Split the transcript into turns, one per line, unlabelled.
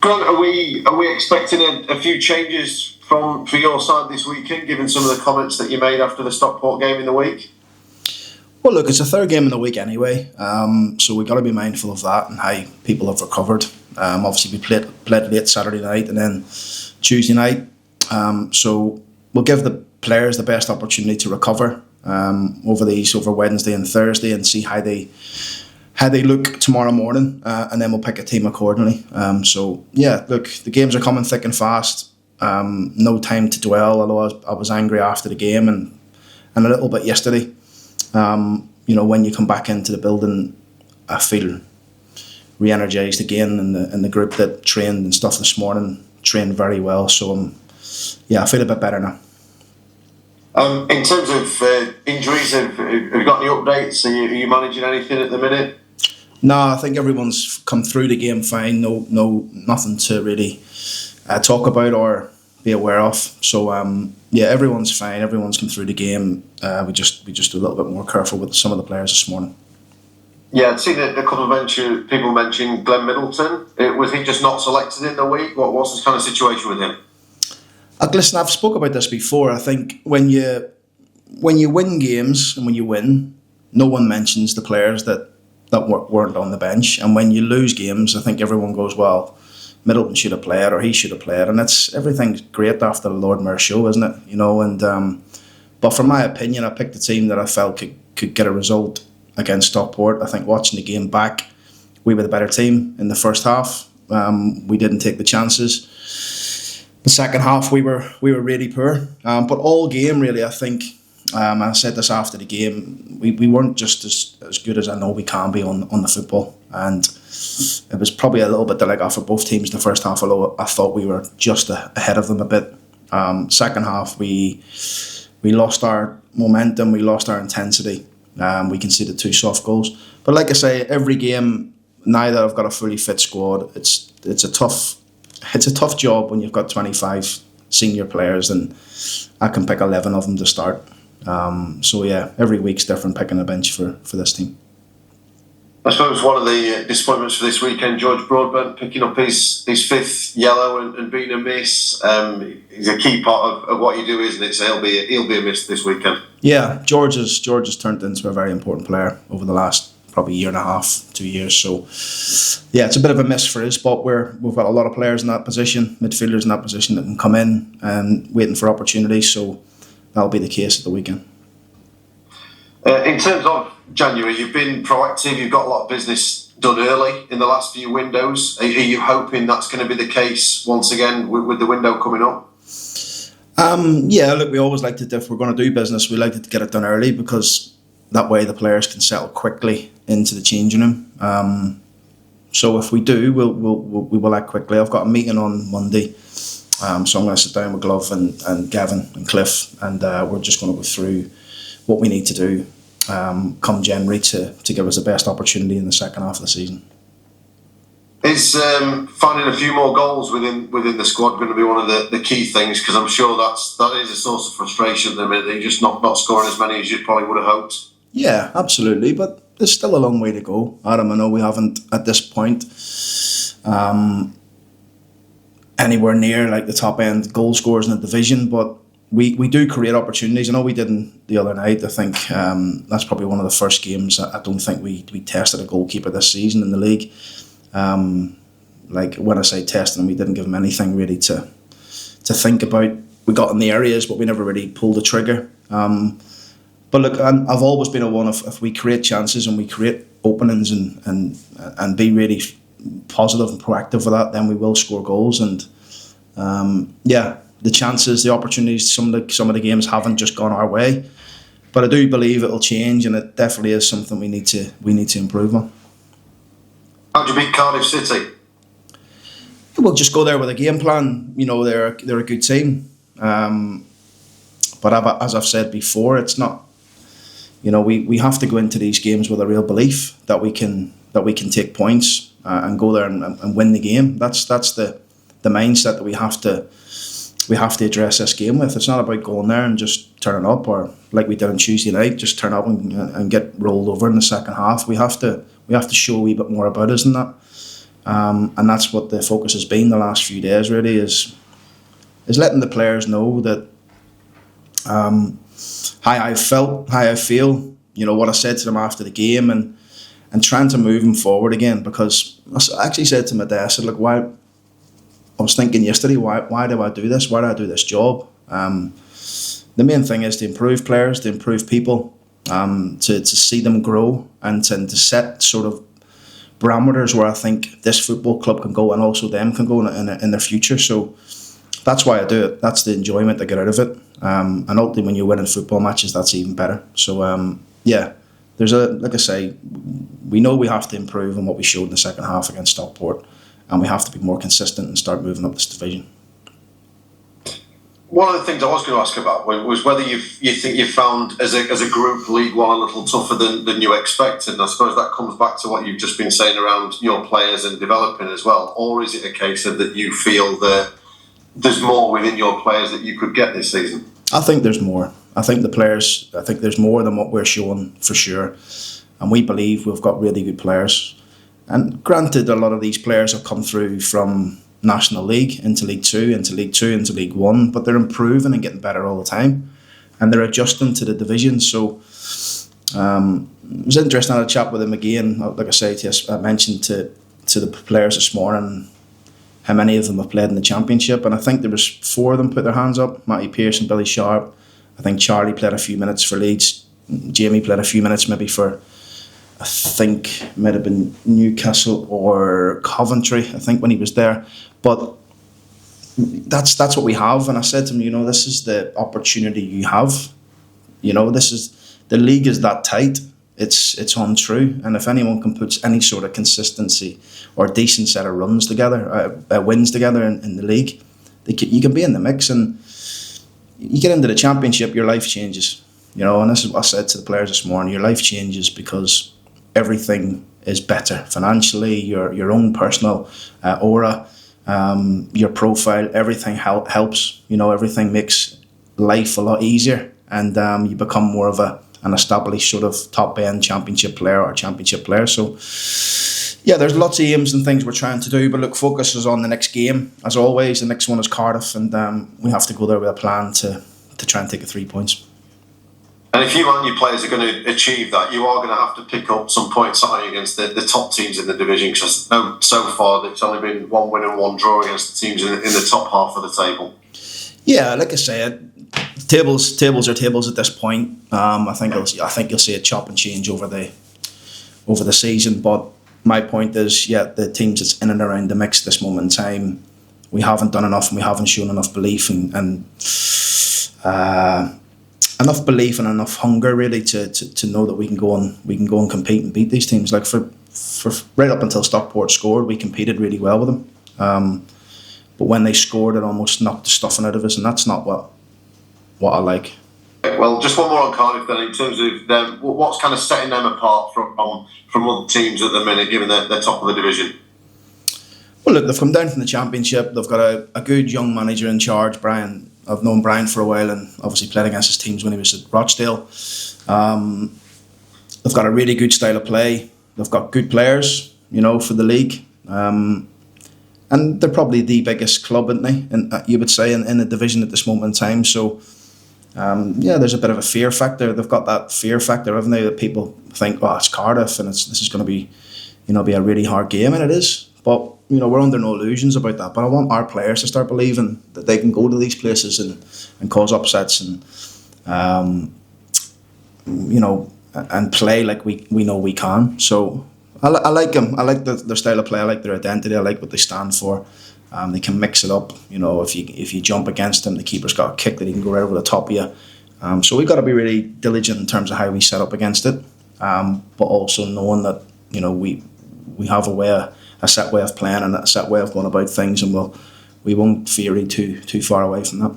Grant, are we expecting a few changes for your side this weekend, given some of the comments that you made after the Stockport game in the week?
Well, look, it's a third game in the week anyway, so we've got to be mindful of that and how people have recovered. Obviously, we played late Saturday night and then Tuesday night, so we'll give the players the best opportunity to recover over Wednesday and Thursday and see how they look tomorrow morning, and then we'll pick a team accordingly. So yeah, look, the games are coming thick and fast. No time to dwell, although I was angry after the game and a little bit yesterday. When you come back into the building, I feel re-energised again, and the group that trained and stuff this morning trained very well. So I feel a bit better now.
In terms of injuries, have you got any updates? Are you managing anything at the minute?
No, I think everyone's come through the game fine. Nothing to really talk about or be aware of. So everyone's fine. Everyone's come through the game. We just a little bit more careful with some of the players this morning.
Yeah, I'd seen a couple of people mention Glenn Middleton. Was he just not selected in the week? What's this kind of situation with him?
Listen, I've spoke about this before. I think when you win games and when you win, no one mentions the players that weren't on the bench. And when you lose games, I think everyone goes, well, Middleton should have played or he should have played. And everything's great after the Lord Mayor show, isn't it? But from my opinion, I picked a team that I felt could get a result against Stockport. I think watching the game back, we were the better team in the first half. We didn't take the chances. The second half, we were really poor. But all game, really, I think, I said this after the game, we weren't just as good as I know we can be on the football. And it was probably a little bit the leg off for both teams in the first half, although I thought we were just ahead of them a bit. Second half, we lost our momentum, we lost our intensity. We conceded 2 soft goals. But like I say, every game, now that I've got a fully fit squad, it's a tough job when you've got 25 senior players and I can pick 11 of them to start. Every week's different picking a bench for this team.
I suppose one of the disappointments for this weekend, George Broadbent picking up his 5th yellow and being a miss. He's a key part of what you do, isn't it? So he'll be a miss this weekend.
Yeah, George has turned into a very important player over the last probably year and a half, 2 years. So yeah, it's a bit of a miss for us, but we've got a lot of players in that position, midfielders in that position that can come in and waiting for opportunities. So that'll be the case at the weekend.
In terms of January, you've been proactive, you've got a lot of business done early in the last few windows. Are you hoping that's going to be the case once again with the window coming up?
Look, we always like to, if we're going to do business, we like to get it done early because that way the players can settle quickly into the changing room. So if we do, we will act quickly. I've got a meeting on Monday, so I'm going to sit down with Glove and Gavin and Cliff, and we're just going to go through what we need to do come January to give us the best opportunity in the second half of the season.
Is finding a few more goals within the squad going to be one of the key things? Because I'm sure that is a source of frustration at the minute. They're just not scoring as many as you probably would have hoped. Yeah,
absolutely. But there's still a long way to go, Adam. I know we haven't at this point anywhere near like the top end goal scorers in the division, but we do create opportunities. I know we didn't the other night. I think that's probably one of the first games. I don't think we tested a goalkeeper this season in the league. Like when I say testing, we didn't give him anything really to think about. We got in the areas, but we never really pulled the trigger. But look, I've always been a one of if we create chances and we create openings and be really positive and proactive with that, then we will score goals. And the chances, the opportunities, some of the games haven't just gone our way. But I do believe it'll change, and it definitely is something we need to improve on.
How do you beat Cardiff City?
We'll just go there with a game plan. You know, they're a good team. But as I've said before, it's not. You know, we have to go into these games with a real belief that we can take points and go there and win the game. That's the mindset that we have to address this game with. It's not about going there and just turning up, or like we did on Tuesday night, just turn up and get rolled over in the second half. We have to show a wee bit more about us than that. And that's what the focus has been the last few days. Really, is letting the players know that how I felt, how I feel. What I said to them after the game, and trying to move them forward again. Because I actually said to my dad, I said, look, why? I was thinking yesterday, why do I do this? Why do I do this job? The main thing is to improve players, to improve people, to see them grow, and to set sort of parameters where I think this football club can go and also them can go in their future. So that's why I do it. That's the enjoyment I get out of it. And ultimately, when you're winning football matches, that's even better. So there's like I say, we know we have to improve on what we showed in the second half against Stockport, and we have to be more consistent and start moving up this division.
One of the things I was going to ask about was whether you think you found as a group League One a little tougher than you expected. And I suppose that comes back to what you've just been saying around your players and developing as well. Or is it a case of that you feel that there's more within your players that you could get this season?
I think there's more. I think there's more than what we're showing for sure. And we believe we've got really good players. And granted, a lot of these players have come through from National League into League Two, into League Two, into League One, but they're improving and getting better all the time. And they're adjusting to the division. So it was interesting. I had a chat with him again. Like I say, I mentioned to the players this morning how many of them have played in the Championship. And I think there was 4 of them put their hands up. Matty Pearce and Billy Sharp. I think Charlie played a few minutes for Leeds. Jamie played a few minutes maybe for, I think, might have been Newcastle or Coventry, I think, when he was there. But that's what we have. And I said to him, this is the opportunity you have. The league is that tight. It's untrue. And if anyone can put any sort of consistency or a decent set of runs together, wins together in the league, you can be in the mix. And you get into the Championship, your life changes. And this is what I said to the players this morning. Your life changes because everything is better financially. Your own personal aura, your profile, everything helps. Everything makes life a lot easier, and you become more of an established sort of top end Championship player or Championship player. So there's lots of aims and things we're trying to do, but look, focus is on the next game as always. The next one is Cardiff, and we have to go there with a plan to try and take 3 points.
And if you and your players are going to achieve that, you are going to have to pick up some points against the top teams in the division, because I know so far it's only been 1 win and 1 draw against the teams in the top half of the table. Yeah,
like I say, tables are tables at this point. I think you'll see a chop and change over the season. But my point is, the teams that's in and around the mix this moment in time, we haven't done enough, and we haven't shown enough belief and enough belief and enough hunger really to know that we can go and compete and beat these teams. Like for right up until Stockport scored, we competed really well with them. But when they scored, it almost knocked the stuffing out of us, and that's not what I like.
Well, just one more on Cardiff then, in terms of them, what's kind of setting them apart from other teams at the minute, given they're top of the division?
Well, look, they've come down from the Championship. They've got a good young manager in charge, Brian. I've known Brian for a while and obviously played against his teams when he was at Rochdale. They've got a really good style of play. They've got good players, for the league. And they're probably the biggest club, aren't they? And you would say in the division at this moment in time. So, there's a bit of a fear factor. They've got that fear factor, haven't they? That people think, it's Cardiff and this is going to be, be a really hard game, and it is. But we're under no illusions about that. But I want our players to start believing that they can go to these places and cause upsets and and play like we know we can. So I like them. I like their style of play. I like their identity. I like what they stand for. They can mix it up. If you jump against them, the keeper's got a kick that he can go right over the top of you. So we've got to be really diligent in terms of how we set up against it. But also knowing that we have a set way of playing and a set way of going about things, and we won't veer too far away from that.